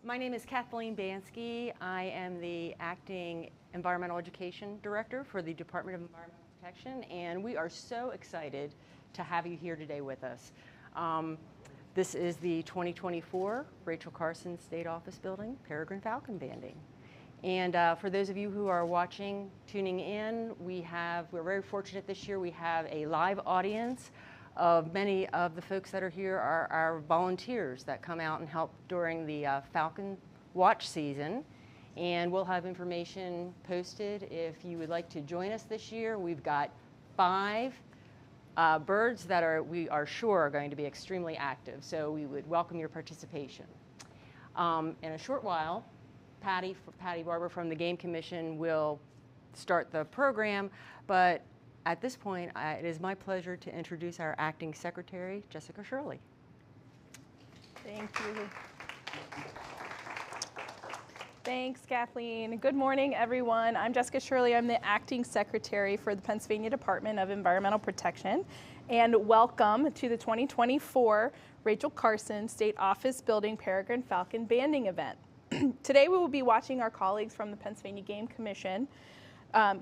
My name is Kathleen Bansky. I am the Acting Environmental Education Director for the Department of Environmental Protection, and we are so excited to have you here today with us. This is the 2024 Rachel Carson State Office Building Peregrine Falcon Banding. And for those of you who are watching, tuning in, we're very fortunate this year. We have a live audience of many of the folks that are here are our volunteers that come out and help during the Falcon Watch season. And we'll have information posted if you would like to join us this year. We've got 5 birds that we are sure are going to be extremely active, so we would welcome your participation. In a short while, Patty Barber from the Game Commission will start the program, but at this point, it is my pleasure to introduce our Acting Secretary, Jessica Shirley. Thank you. Thanks, Kathleen. Good morning, everyone. I'm Jessica Shirley. I'm the Acting Secretary for the Pennsylvania Department of Environmental Protection. And welcome to the 2024 Rachel Carson State Office Building Peregrine Falcon Banding event. Today, we will be watching our colleagues from the Pennsylvania Game Commission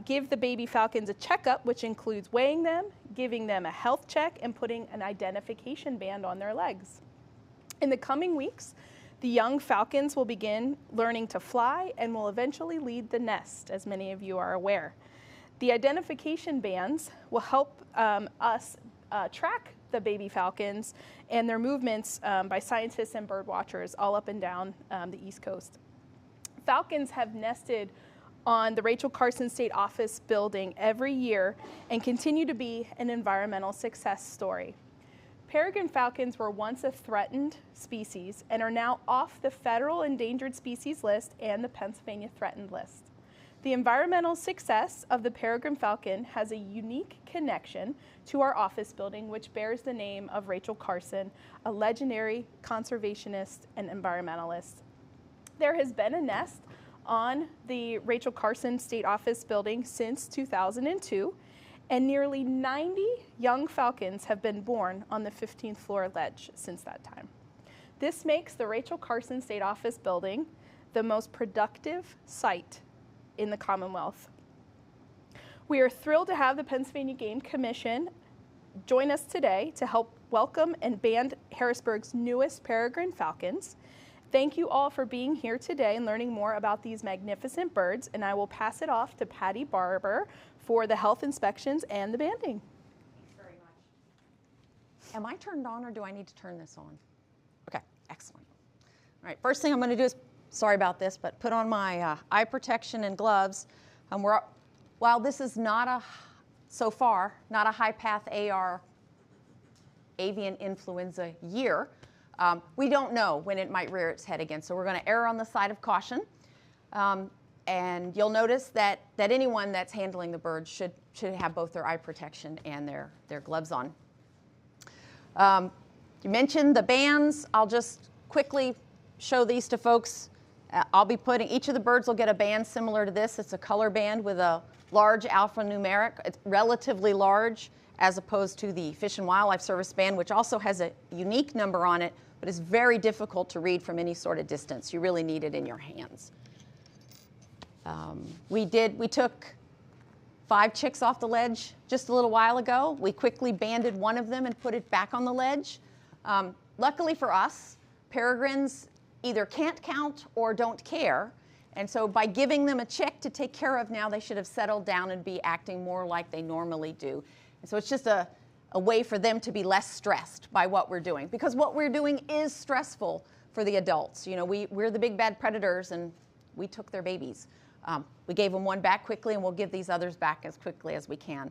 give the baby falcons a checkup, which includes weighing them, giving them a health check, and putting an identification band on their legs. In the coming weeks, the young falcons will begin learning to fly and will eventually lead the nest, as many of you are aware. The identification bands will help us track the baby falcons and their movements by scientists and bird watchers all up and down the East Coast. Falcons have nested on the Rachel Carson State Office Building every year and continue to be an environmental success story. Peregrine falcons were once a threatened species and are now off the federal endangered species list and the Pennsylvania threatened list. The environmental success of the peregrine falcon has a unique connection to our office building, which bears the name of Rachel Carson, a legendary conservationist and environmentalist. There has been a nest on the Rachel Carson State Office Building since 2002, and nearly 90 young falcons have been born on the 15th floor ledge since that time. This makes the Rachel Carson State Office Building the most productive site in the Commonwealth. We are thrilled to have the Pennsylvania Game Commission join us today to help welcome and band Harrisburg's newest peregrine falcons. Thank you all for being here today and learning more about these magnificent birds, and I will pass it off to Patty Barber for the health inspections and the banding. Thanks very much. Am I turned on or do I need to turn this on? Okay, excellent. All right, first thing I'm going to do is, sorry about this, but put on my eye protection and gloves. While this is not so far, not a high-path AR avian influenza year, we don't know when it might rear its head again, so we're going to err on the side of caution. And you'll notice that anyone that's handling the birds should have both their eye protection and their gloves on. You mentioned the bands. I'll just quickly show these to folks. I'll be putting, each of the birds will get a band similar to this. It's a color band with a large alphanumeric. It's relatively large as opposed to the Fish and Wildlife Service band, which also has a unique number on it, but is very difficult to read from any sort of distance. You really need it in your hands. We took 5 chicks off the ledge just a little while ago. We quickly banded one of them and put it back on the ledge. Luckily for us, peregrines either can't count or don't care. And so by giving them a chick to take care of now, they should have settled down and be acting more like they normally do. And so it's just a way for them to be less stressed by what we're doing, because what we're doing is stressful for the adults. You know, we're the big bad predators, and we took their babies. We gave them one back quickly, and we'll give these others back as quickly as we can.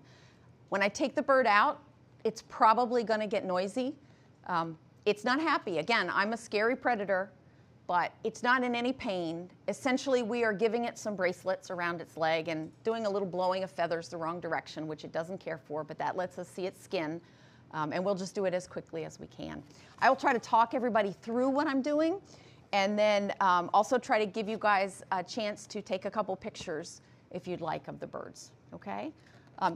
When I take the bird out, it's probably going to get noisy. It's not happy. Again, I'm a scary predator, but it's not in any pain. Essentially, we are giving it some bracelets around its leg and doing a little blowing of feathers the wrong direction, which it doesn't care for, but that lets us see its skin, and we'll just do it as quickly as we can. I will try to talk everybody through what I'm doing, and then also try to give you guys a chance to take a couple pictures, if you'd like, of the birds, okay?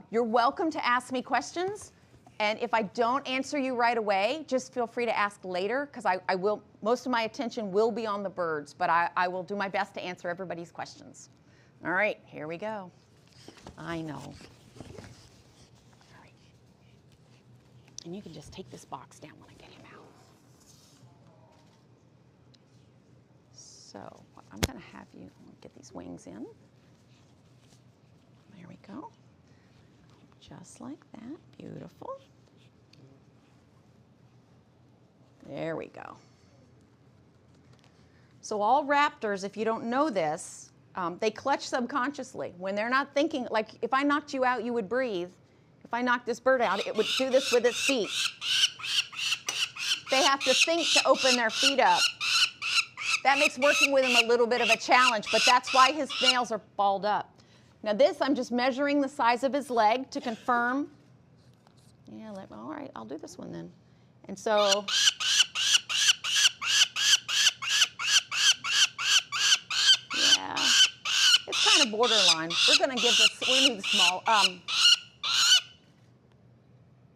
You're welcome to ask me questions. And if I don't answer you right away, just feel free to ask later, because I will, most of my attention will be on the birds, but I will do my best to answer everybody's questions. All right, here we go. I know. All right. And you can just take this box down when I get him out. So what I'm going to have you get these wings in. There we go. Just like that. Beautiful. There we go. So all raptors, if you don't know this, they clutch subconsciously. When they're not thinking, like if I knocked you out, you would breathe. If I knocked this bird out, it would do this with its feet. They have to think to open their feet up. That makes working with him a little bit of a challenge, but that's why his nails are balled up. Now this, I'm just measuring the size of his leg to confirm. Yeah, all right, I'll do this one then. And so, yeah, it's kind of borderline. We're going to give this, we're going to do the small,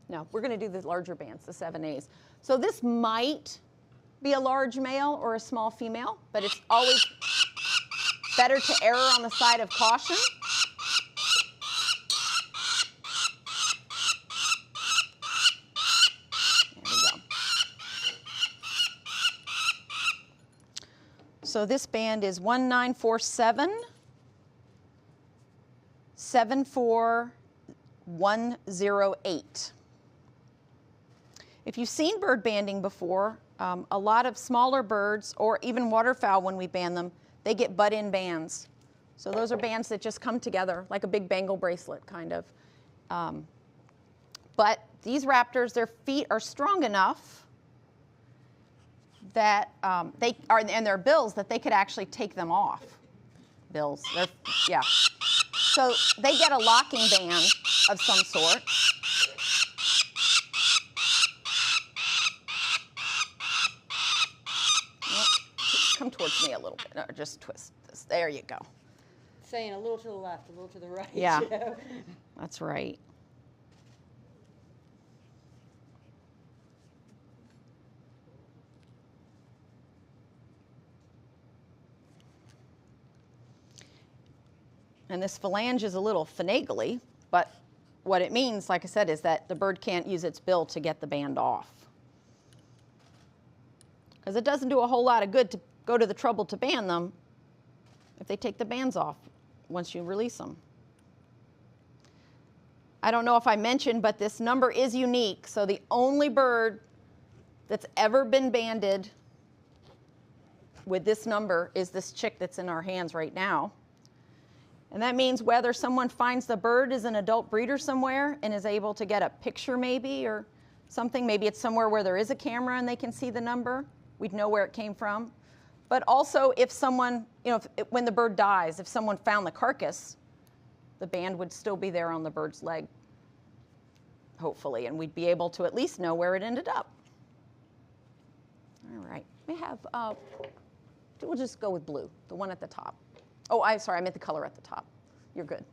no, we're going to do the larger bands, the 7As. So this might be a large male or a small female, but it's always better to err on the side of caution. There we go. So this band is 1947 74108. If you've seen bird banding before, a lot of smaller birds, or even waterfowl when we band them, they get butt-in bands. So those are bands that just come together, like a big bangle bracelet, kind of. But these raptors, their feet are strong enough that they are, and their bills, that they could actually take them off. Bills, yeah. So they get a locking band of some sort. Come towards me a little bit. No, just twist this. There you go. Saying a little to the left, a little to the right. Yeah, that's right. And this phalange is a little finagly, but what it means, like I said, is that the bird can't use its bill to get the band off. Because it doesn't do a whole lot of good to go to the trouble to band them if they take the bands off once you release them. I don't know if I mentioned, but this number is unique. So the only bird that's ever been banded with this number is this chick that's in our hands right now. And that means whether someone finds the bird as an adult breeder somewhere and is able to get a picture maybe or something, maybe it's somewhere where there is a camera and they can see the number, we'd know where it came from. But also if someone, when the bird dies, if someone found the carcass, the band would still be there on the bird's leg, hopefully, and we'd be able to at least know where it ended up. All right, we have, we'll just go with blue, the one at the top. Oh, I'm sorry, I meant the color at the top. You're good.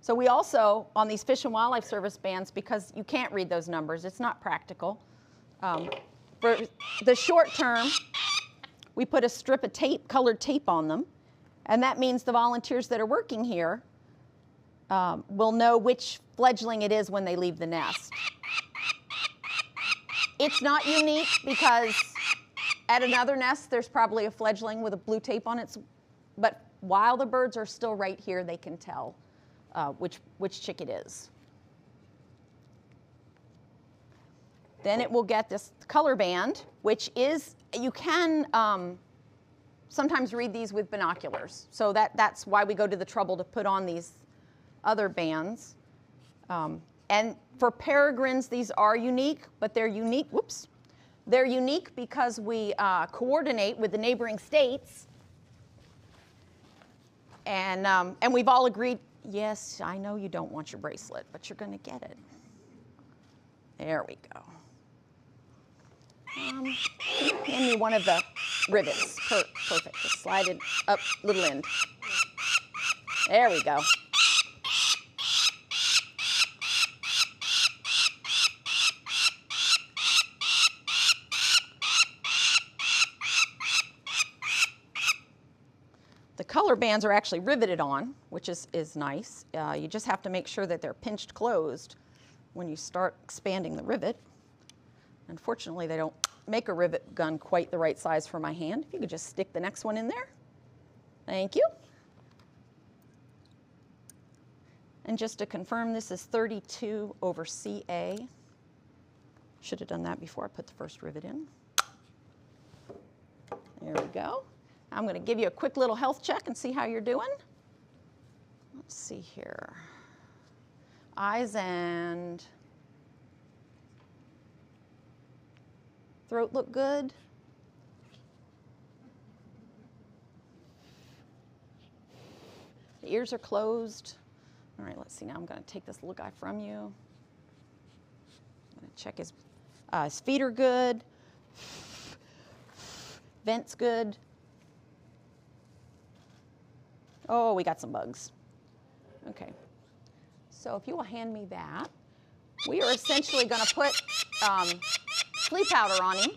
So we also, on these Fish and Wildlife Service bands, because you can't read those numbers, it's not practical. For the short term, we put a strip of tape, colored tape on them, and that means the volunteers that are working here will know which fledgling it is when they leave the nest. It's not unique because at another nest, there's probably a fledgling with a blue tape on it, but while the birds are still right here, they can tell which chick it is. Then it will get this color band, which is, you can sometimes read these with binoculars. So that's why we go to the trouble to put on these other bands. And for peregrines, these are unique, but they're unique, whoops. They're unique because we coordinate with the neighboring states. And we've all agreed, yes, I know you don't want your bracelet, but you're going to get it. There we go. Hand me one of the rivets. Perfect. Just slide it up little end. There we go. The color bands are actually riveted on, which is nice. You just have to make sure that they're pinched closed when you start expanding the rivet. Unfortunately, they don't make a rivet gun quite the right size for my hand. If you could just stick the next one in there. Thank you. And just to confirm, this is 32 over CA. Should have done that before I put the first rivet in. There we go. I'm going to give you a quick little health check and see how you're doing. Let's see here. Eyes and throat look good. The ears are closed. All right, let's see. Now I'm going to take this little guy from you. I'm going to check his feet are good. Vent's good. Oh, we got some bugs. Okay. So if you will hand me that, we are essentially going to put flea powder on him.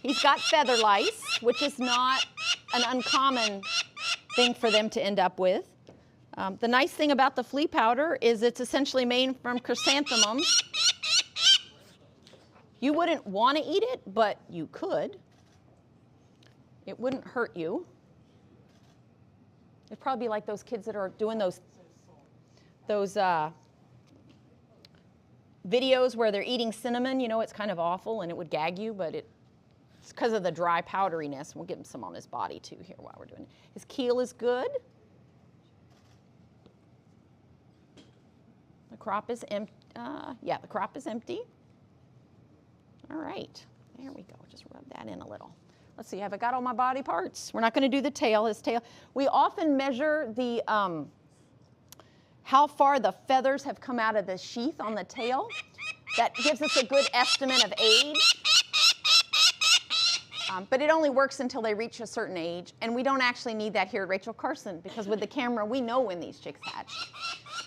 He's got feather lice, which is not an uncommon thing for them to end up with. The nice thing about the flea powder is it's essentially made from chrysanthemums. You wouldn't want to eat it, but you could. It wouldn't hurt you. It'd probably be like those kids that are doing those videos where they're eating cinnamon. You know, it's kind of awful and it would gag you, but it's because of the dry powderiness. We'll give him some on his body too here while we're doing it. His keel is good. The crop is empty. Yeah, the crop is empty. All right, there we go. Just rub that in a little. Let's see, have I got all my body parts? We're not going to do the tail, his tail. We often measure the how far the feathers have come out of the sheath on the tail. That gives us a good estimate of age. But it only works until they reach a certain age, and we don't actually need that here at Rachel Carson because with the camera, we know when these chicks hatch.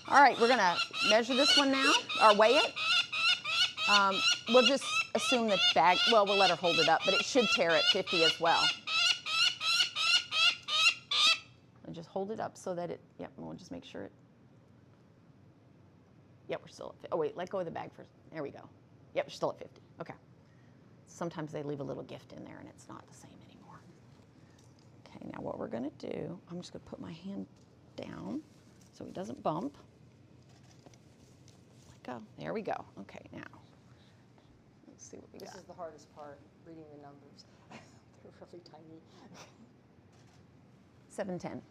All right, we're going to measure this one now, or weigh it. We'll just assume that bag, well, we'll let her hold it up, but it should tear at 50 as well. And just hold it up so that it, yep, and we'll just make sure it, yep, we're still at 50. Oh, wait, let go of the bag first. There we go. Yep, we're still at 50. Okay. Sometimes they leave a little gift in there and it's not the same anymore. Okay, now what we're going to do, I'm just going to put my hand down so he doesn't bump. Let go. There we go. Okay, now. Let's see what we got. This is the hardest part, reading the numbers. They're really tiny. 710.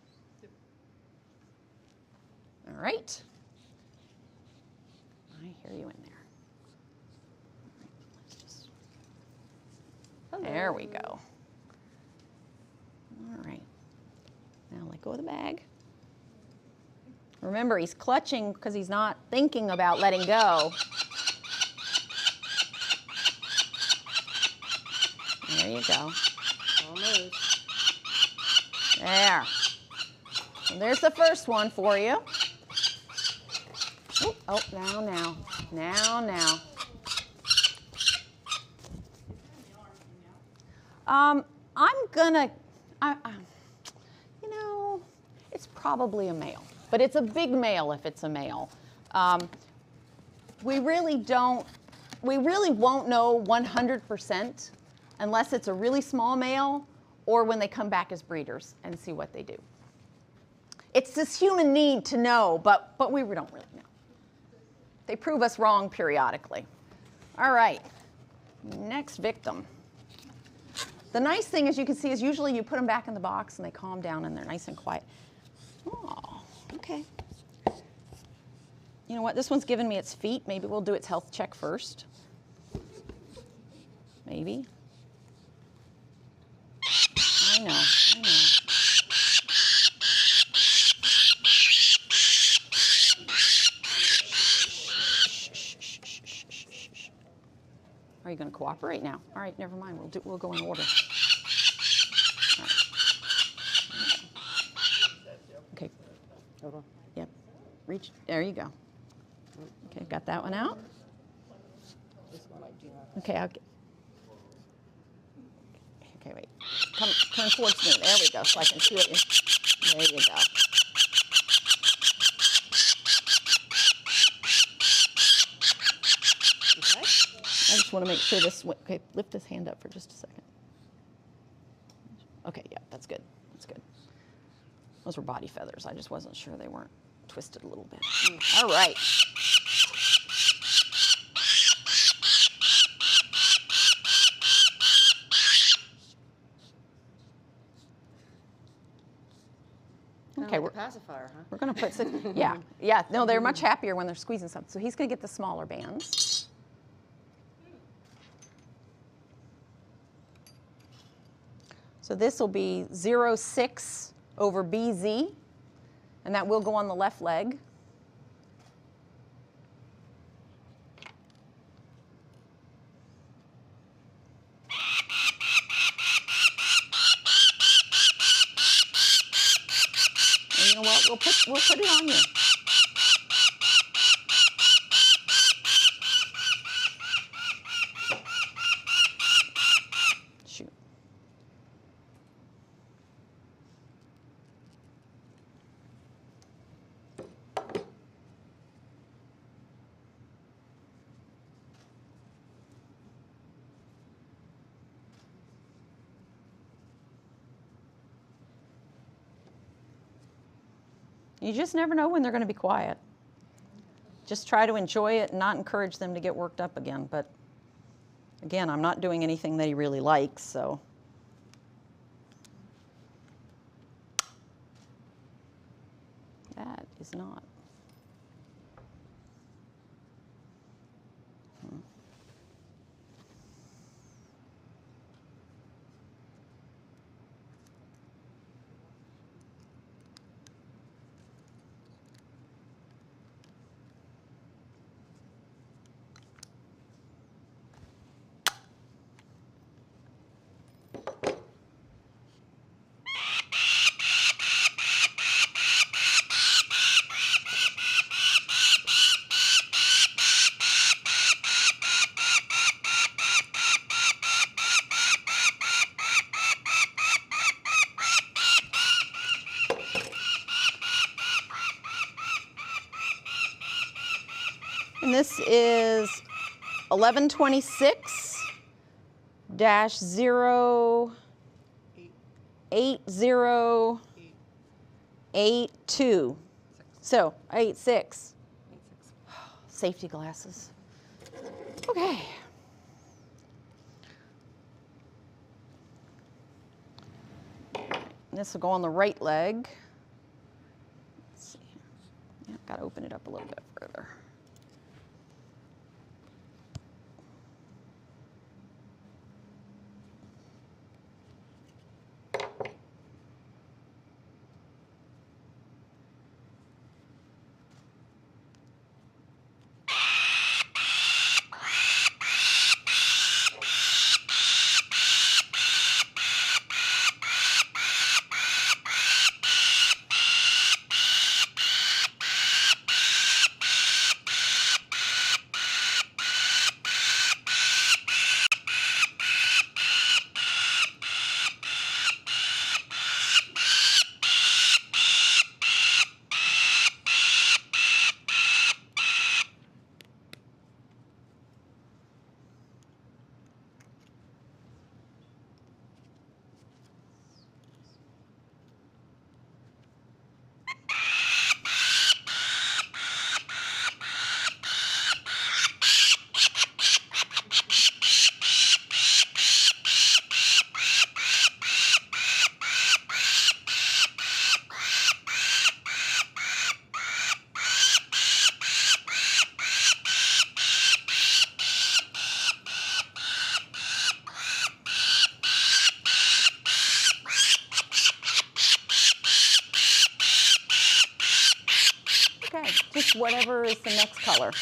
All right. I hear you in there. Let's just. Hello. There we go. All right. Now let go of the bag. Remember, he's clutching because he's not thinking about letting go. There you go. Almost. There. So there's the first one for you. Ooh, oh, now. I'm gonna, you know, it's probably a male, but it's a big male if it's a male. We really won't know 100% unless it's a really small male or when they come back as breeders and see what they do. It's this human need to know, but we don't really know. They prove us wrong periodically. All right, next victim. The nice thing, as you can see, is usually you put them back in the box and they calm down and they're nice and quiet. Oh, okay. You know what? This one's giving me its feet. Maybe we'll do its health check first. Maybe. I know. Are you going to cooperate now? All right, never mind. We'll go in order. All right. Okay. Hold on. Yep. Reach. There you go. Okay, got that one out. This one I do not. Okay, okay, wait. turn towards me. There we go, so I can see it. There you go. Okay. I just want to make sure this, okay, lift his hand up for just a second. Okay, yeah, that's good. That's good. Those were body feathers. I just wasn't sure they weren't twisted a little bit. All right. Okay, Like a pacifier, huh? we're going to put 6. Yeah, yeah. No, they're much happier when they're squeezing something. So he's going to get the smaller bands. So this will be 0.6 over BZ, and that will go on the left leg. And you know what? We'll put it on you. Shoot. You just never know when they're going to be quiet. Just try to enjoy it and not encourage them to get worked up again. But again, I'm not doing anything that he really likes, so. That is not. And this is 1126-08082. So 86. Safety glasses. Okay. And this will go on the right leg. Let's see. Yeah, got to open it up a little bit further. Okay, just whatever is the next color.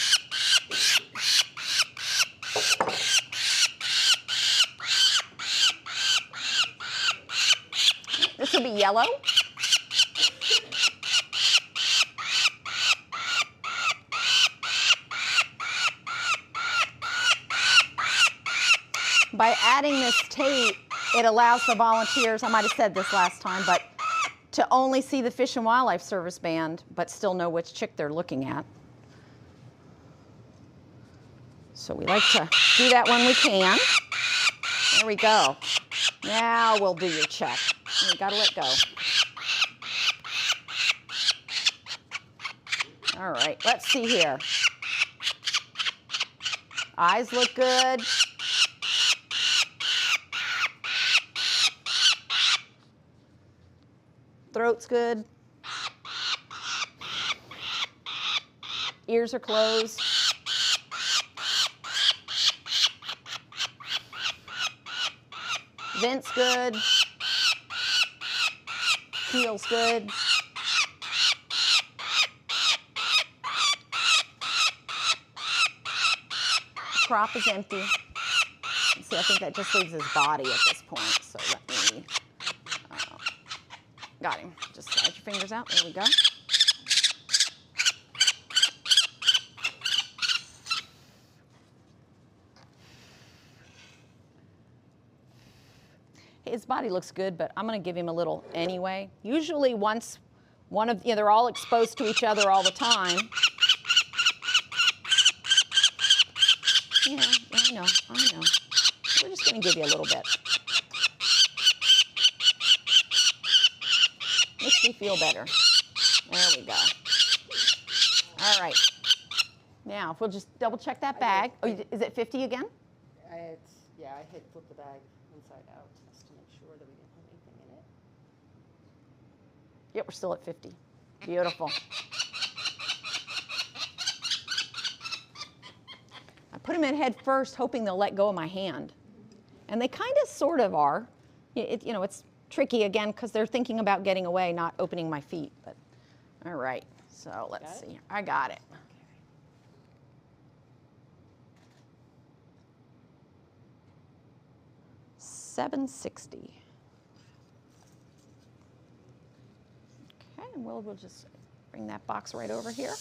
This will be yellow. By adding this tape, it allows the volunteers, I might have said this last time, but to only see the Fish and Wildlife Service band, but still know which chick they're looking at. So we like to do that when we can. There we go. Now we'll do your check. You gotta let go. All right, let's see here. Eyes look good. Throat's good. Ears are closed. Vent's good. Keel's good. Crop is empty. See, I think that just leaves his body at this point. So let me, got him. Just slide your fingers out. There we go. His body looks good, but I'm going to give him a little anyway. Usually once one of, they're all exposed to each other all the time. Yeah, I know. We're just going to give you a little bit. Makes me feel better. There we go. All right. Now, if we'll just double check that bag. Oh, is it 50 again? Yeah, I hit flip the bag inside out just to make sure that we didn't have anything in it. Yep, we're still at 50. Beautiful. I put them in head first, hoping they'll let go of my hand. And they kind of sort of are. It's tricky again because they're thinking about getting away, not opening my feet. But all right, so let's see. I got it. 760. Okay, and we'll just bring that box right over here.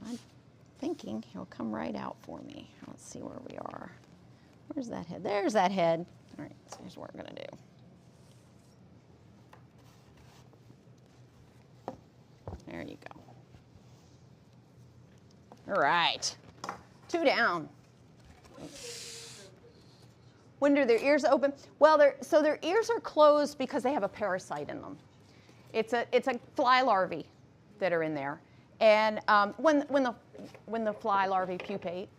And I'm thinking he'll come right out for me. Let's see where we are. Where's that head? There's that head. All right, so here's what we're going to do. There you go. All right, 2 down. When do their ears open? Well, their ears are closed because they have a parasite in them. It's a fly larvae that are in there, and when the fly larvae pupate,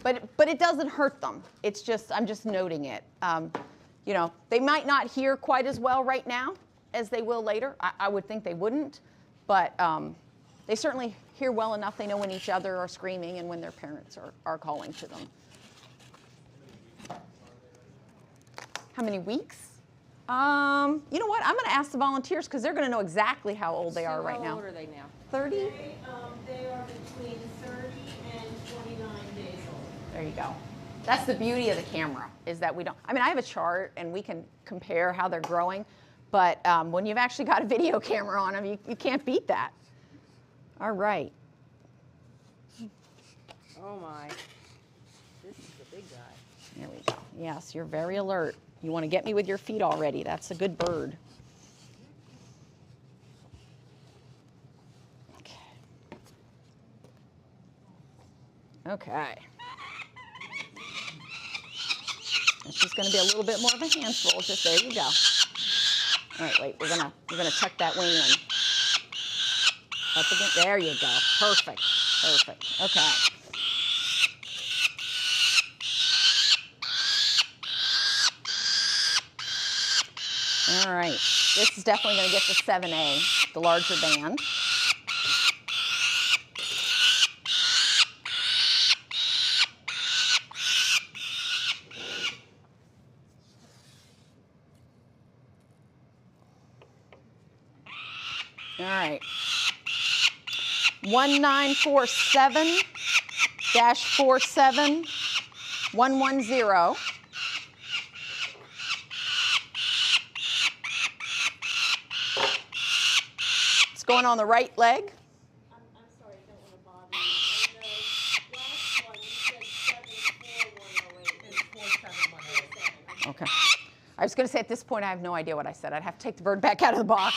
but it doesn't hurt them. It's just I'm just noting it. They might not hear quite as well right now as they will later. I would think they wouldn't, but they certainly hear well enough. They know when each other are screaming and when their parents are calling to them. How many weeks? You know what? I'm going to ask the volunteers because they're going to know exactly how old they are right now. How old are they now? 30? They are between 30 and 29 days old. There you go. That's the beauty of the camera, is that we don't, I have a chart and we can compare how they're growing, but when you've actually got a video camera on them, you can't beat that. All right. Oh my. This is a big guy. There we go. Yes, you're very alert. You want to get me with your feet already. That's a good bird. Okay. And she's going to be a little bit more of a handful. Just there you go. All right, wait. We're gonna tuck that wing in. Up again. There you go. Perfect. Perfect. Okay. All right, this is definitely going to get the 7A, the larger band. All right, 1947-47110. Going on the right leg. I'm sorry, I don't want to bother you. The last one, you said 74108. It's 47107. Okay. I was going to say at this point I have no idea what I said. I'd have to take the bird back out of the box.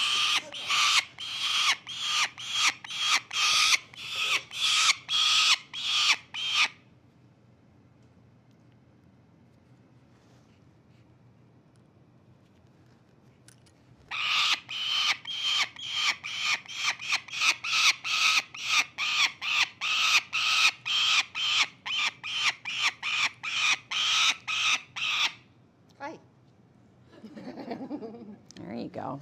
Hi. There you go.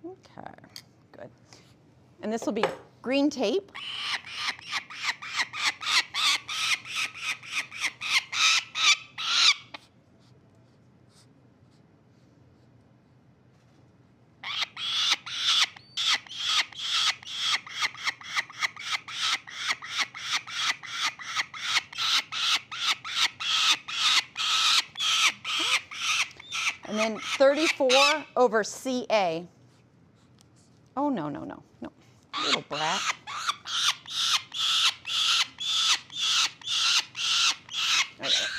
Okay, good. And this will be green tape. And then 34 over CA. Oh, no, no, no, no. Little brat. I got it.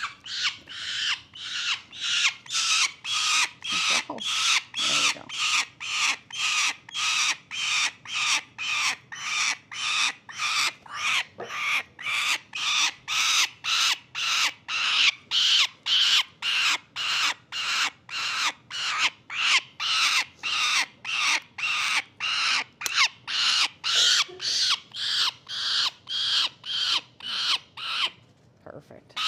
Oh, there we go. Perfect.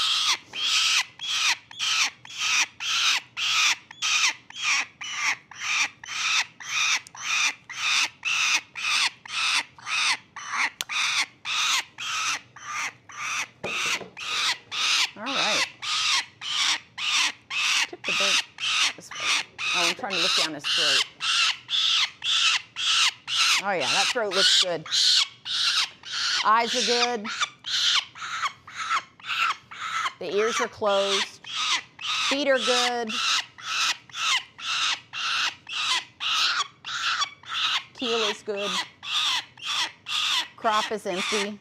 All right. Tip the bird this way. Oh, I'm trying to look down his throat. Oh yeah, that throat looks good. Eyes are good. The ears are closed. Feet are good. Keel is good. Crop is empty.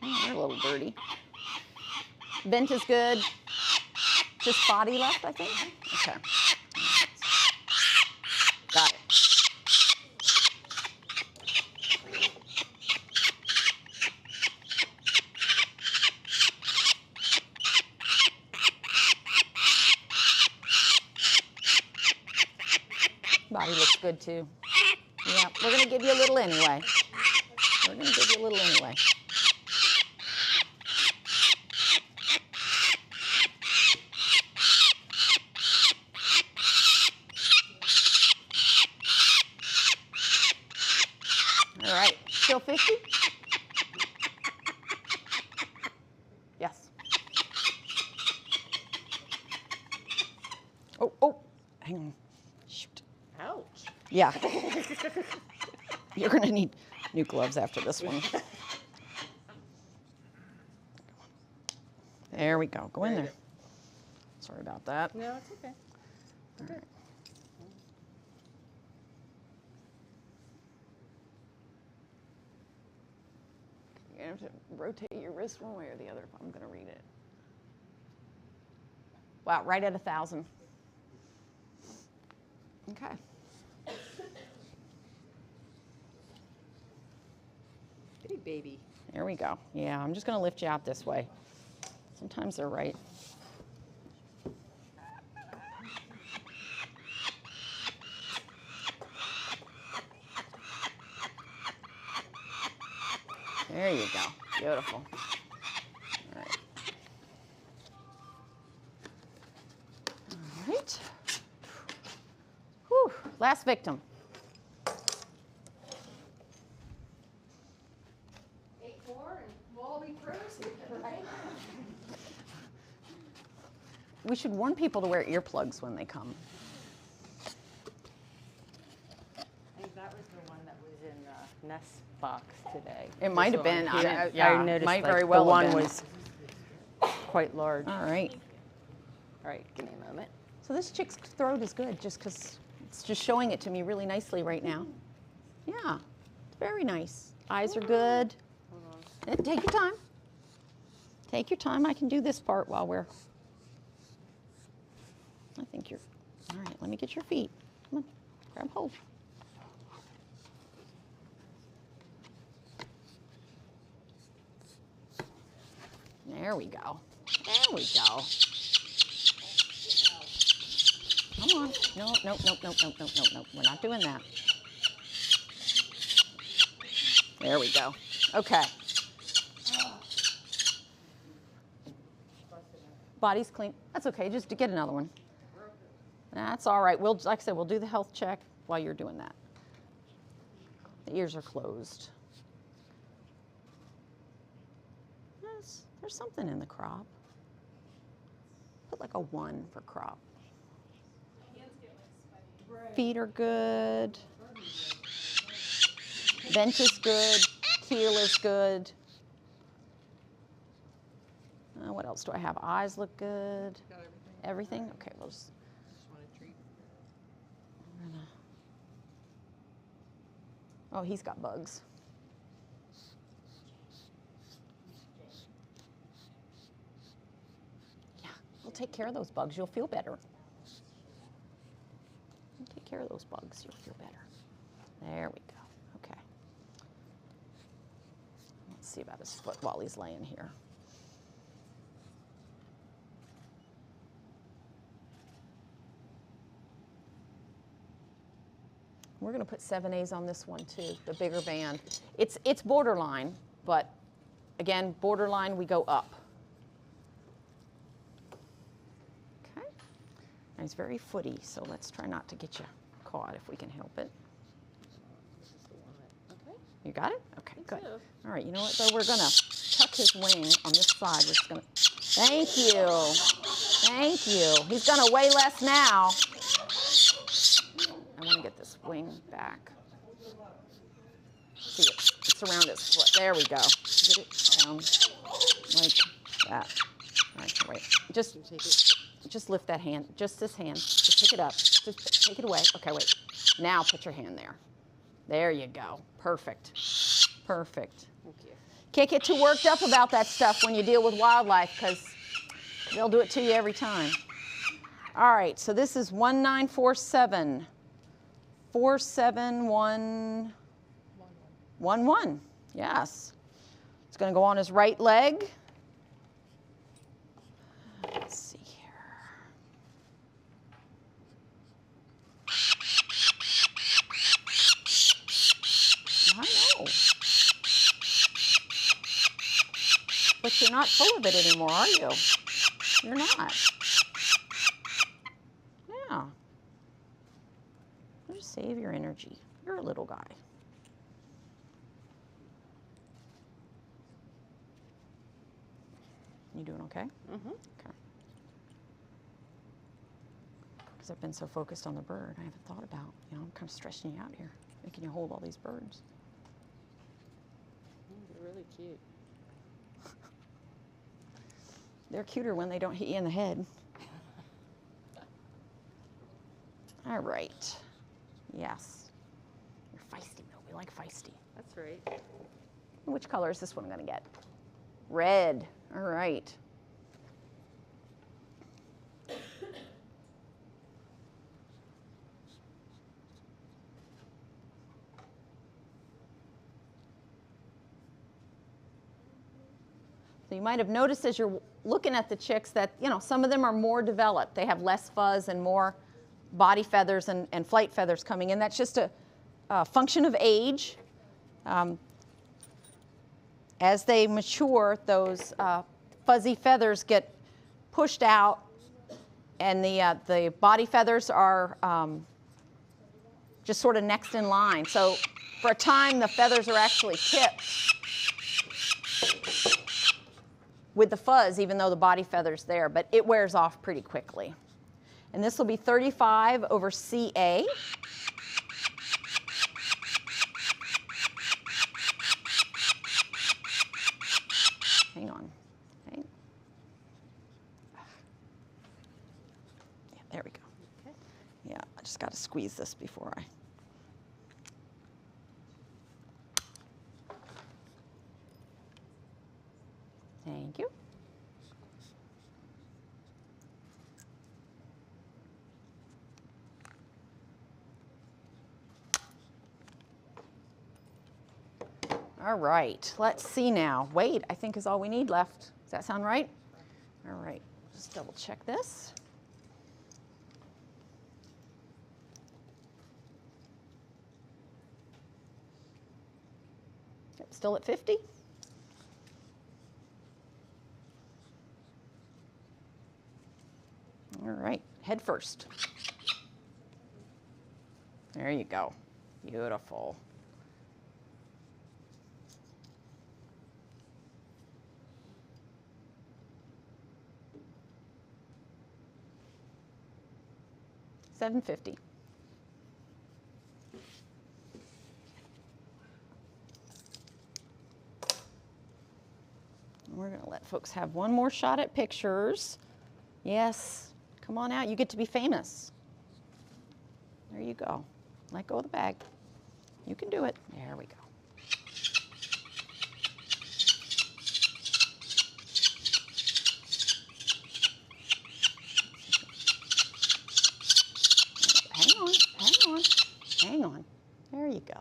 Oh, they're a little dirty. Vent is good. Just body left, I think. Okay. Got it. Body looks good too. Yeah, we're going to give you a little anyway. We're going to give you a little anyway. All right, still 50? Yes. Oh, oh, hang on. Shoot. Ouch. Yeah. You're going to need new gloves after this one. There we go. Go in there. Sorry about that. No, it's okay. All right. You're going to have to rotate your wrist one way or the other if I'm going to read it. Wow, right at 1,000. Okay. Big baby. There we go. Yeah, I'm just going to lift you out this way. Sometimes they're right. There you go. Beautiful. All right. All right. Whew. Last victim. 8'4" and we should warn people to wear earplugs when they come. I think that was the one that was in the nest box today. It might have been. I noticed might like, very well the have one been. was quite large. All right. All right, give me a moment. So this chick's throat is good just because it's just showing it to me really nicely right now. Yeah, it's very nice. Eyes are good. Take your time. Take your time. I can do this part while we're... I think you're... All right, let me get your feet. Come on, grab hold. There we go. There we go. Come on. No, no, no, no, no, no, no, no. We're not doing that. There we go. Okay. Body's clean. That's okay. Just to get another one. That's all right. We'll, like I said, we'll do the health check while you're doing that. The ears are closed. There's something in the crop. Put like a 1 for crop. Feet are good. Vent is good. Keel is good. What else do I have? Eyes look good. Got Everything? Okay, we'll just... want a treat. Oh, he's got bugs. Yeah, we'll take care of those bugs. You'll feel better. Take care of those bugs. You'll feel better. There we go. Okay. Let's see about his foot while he's laying here. We're going to put 7As on this one too, the bigger band. It's borderline, but again, borderline, we go up. Okay. Now he's very footy, so let's try not to get you caught if we can help it. Okay. You got it? Okay, good. so. All right, you know what though? We're going to tuck his wing on this side. We're just going to, thank you. Thank you. He's going to weigh less now. I want to get this wing back. See it? It's around his foot. There we go. Get it down like that. All right, wait. Just lift that hand. Just this hand. Just pick it up. Just take it away. Okay, wait. Now put your hand there. There you go. Perfect. Perfect. Thank you. Can't get too worked up about that stuff when you deal with wildlife because they'll do it to you every time. All right, so this is 1947. 47111. Yes. It's going to go on his right leg. Let's see here. I know. But you're not full of it anymore, are you? You're not. Yeah. Just save your energy. You're a little guy. You doing okay? Mm-hmm. Okay. Because I've been so focused on the bird, I haven't thought about, I'm kind of stressing you out here, making you hold all these birds. They're really cute. They're cuter when they don't hit you in the head. All right. Yes. You're feisty, though. We like feisty. That's right. Which color is this one going to get? Red. All right. So you might have noticed as you're looking at the chicks that, some of them are more developed. They have less fuzz and more body feathers and flight feathers coming in. That's just a function of age. As they mature, those fuzzy feathers get pushed out, and the body feathers are just sort of next in line. So for a time, the feathers are actually tipped. with the fuzz, even though the body feather's there, but it wears off pretty quickly. And this will be 35 over CA. Hang on. Okay. Yeah, there we go. Okay. Yeah, I just got to squeeze this before I. Thank you. All right, let's see now. Weight, I think, is all we need left. Does that sound right? All right, just double check this. Yep, still at 50. All right, head first. There you go. Beautiful. $7.50. We're going to let folks have one more shot at pictures. Yes, come on out. You get to be famous. There you go. Let go of the bag. You can do it. There we go. Hang on. There you go.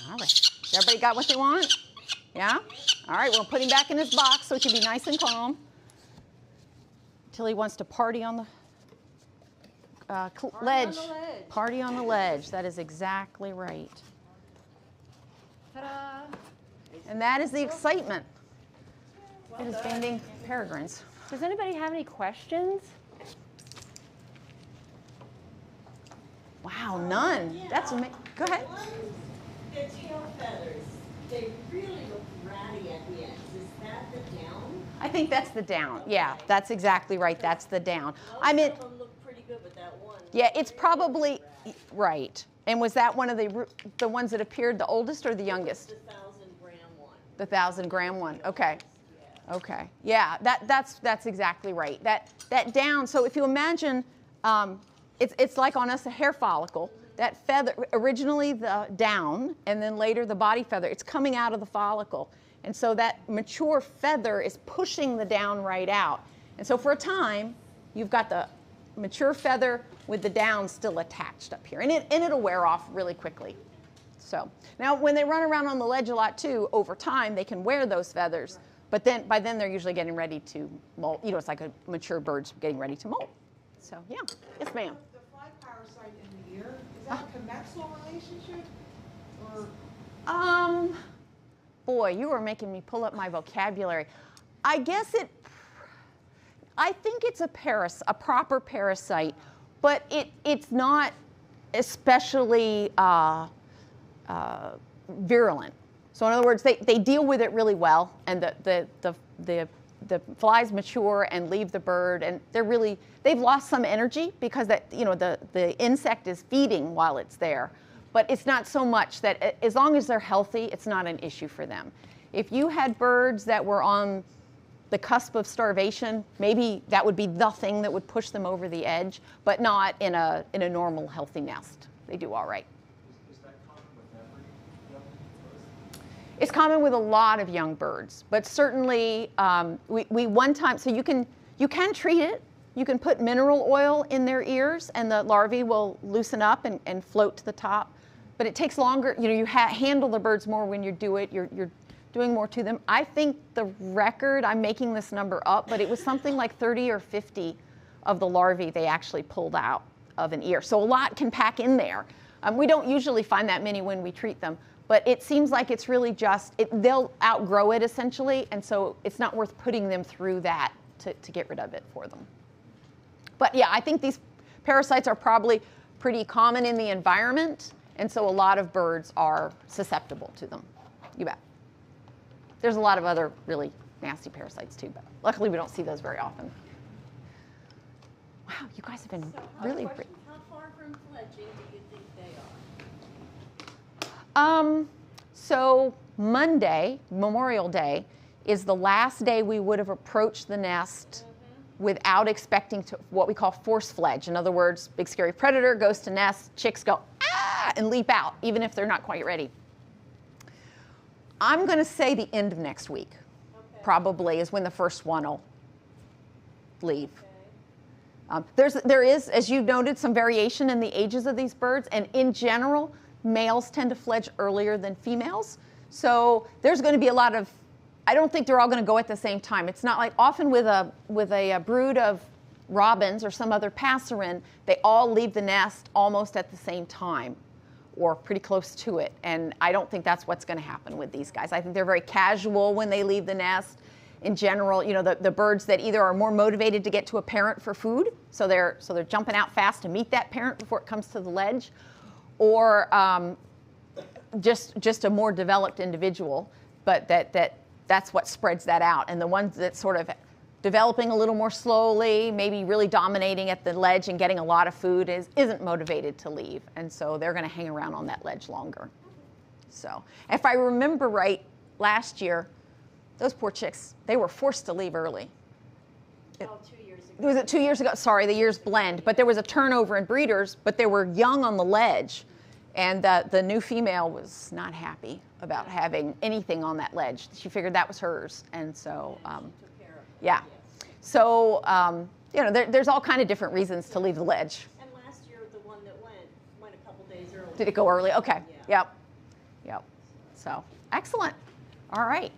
All right. Everybody got what they want? Yeah? All right, we'll put him back in his box so he can be nice and calm until he wants to party on the ledge. Party on the ledge. That is exactly right. Ta-da! And that is the excitement. It is banding peregrines. Does anybody have any questions? Wow, none. Yeah. That's amazing. Go ahead. The tail feathers, they really look ratty at the ends. Is that the down? I think that's the down. Yeah, that's exactly right. That's the down. I mean, Most of them look pretty good, but that one. yeah, it's probably right. And was that one of the ones that appeared the oldest or the youngest? The 1,000-gram one. The 1,000-gram one. Okay. Okay. Yeah, that's exactly right. That down. So if you imagine, it's like on us a hair follicle. That feather, originally the down, and then later the body feather. It's coming out of the follicle, and so that mature feather is pushing the down right out. And so for a time, you've got the mature feather with the down still attached up here, and it'll wear off really quickly. So now when they run around on the ledge a lot too, over time they can wear those feathers. But then, by then, they're usually getting ready to molt. You know, it's like a mature bird's getting ready to molt. So, yeah. Yes, ma'am. The fly parasite in the ear, is that a commensal relationship? Or Boy, you are making me pull up my vocabulary. I guess I think it's a proper parasite, but it's not especially virulent. So in other words, they deal with it really well, and the flies mature and leave the bird, and they've lost some energy because the insect is feeding while it's there, but it's not so much that as long as they're healthy, it's not an issue for them. If you had birds that were on the cusp of starvation, maybe that would be the thing that would push them over the edge, but not in a normal healthy nest. They do all right. It's common with a lot of young birds, but certainly we one time, so you can treat it. You can put mineral oil in their ears and the larvae will loosen up and float to the top, but it takes longer. You know, you handle the birds more when you do it. You're doing more to them. I think the record, I'm making this number up, but it was something like 30 or 50 of the larvae they actually pulled out of an ear. So a lot can pack in there. We don't usually find that many when we treat them. But it seems like it's really just, they'll outgrow it essentially, and so it's not worth putting them through that to get rid of it for them. But yeah, I think these parasites are probably pretty common in the environment, and so a lot of birds are susceptible to them. You bet. There's a lot of other really nasty parasites too, but luckily we don't see those very often. Wow, you guys have been really great. How far from fledging do you think they are? So Monday, Memorial Day, is the last day we would have approached the nest without expecting to what we call force fledge. In other words, big scary predator goes to nest, chicks go ah and leap out, even if they're not quite ready. I'm going to say the end of next week, probably, is when the first one will leave. There is, as you've noted, some variation in the ages of these birds, and in general, males tend to fledge earlier than females. So there's going to be a lot of, I don't think they're all going to go at the same time. It's not like often with a brood of robins or some other passerin, they all leave the nest almost at the same time or pretty close to it. And I don't think that's what's going to happen with these guys. I think they're very casual when they leave the nest. In general, you know, the birds that either are more motivated to get to a parent for food, so they're jumping out fast to meet that parent before it comes to the ledge, or just a more developed individual, but that's what spreads that out. And the ones that sort of developing a little more slowly, maybe really dominating at the ledge and getting a lot of food isn't motivated to leave, and so they're going to hang around on that ledge longer. So if I remember right, last year, those poor chicks, they were forced to leave early. 2 years ago. Was it 2 years ago? Sorry, the years blend. But there was a turnover in breeders, but they were young on the ledge. And the new female was not happy about having anything on that ledge. She figured that was hers. And so, She took care of it. yeah. So, you know, there's all kind of different reasons to leave the ledge. And last year, the one that went a couple days early. Did it go early? Okay. Yeah. Yep. So, excellent. All right.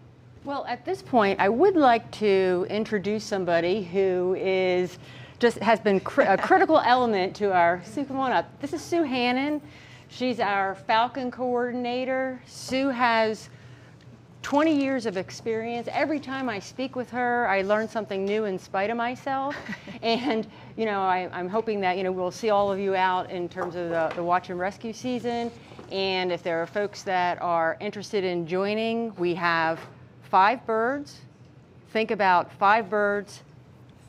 Well, at this point, I would like to introduce somebody who has been a critical element to our, Sue, come on up. This is Sue Hannon. She's our falcon coordinator. Sue has 20 years of experience. Every time I speak with her, I learn something new in spite of myself. And, you know, I'm hoping that, you know, we'll see all of you out in terms of the watch and rescue season. And if there are folks that are interested in joining, we have 5 birds. Think about 5 birds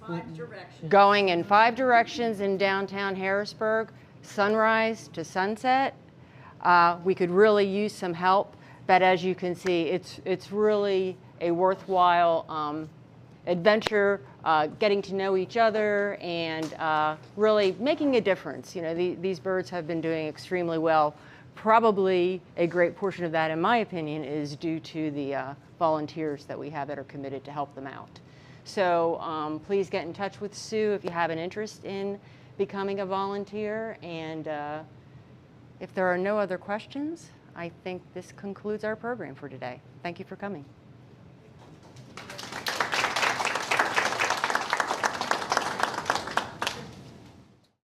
5 directions. going in 5 directions in downtown Harrisburg, sunrise to sunset. We could really use some help, but as you can see, it's really a worthwhile adventure, getting to know each other and really making a difference. You know, these birds have been doing extremely well. Probably a great portion of that, in my opinion, is due to the volunteers that we have that are committed to help them out. So please get in touch with Sue if you have an interest in becoming a volunteer. And if there are no other questions, I think this concludes our program for today. Thank you for coming.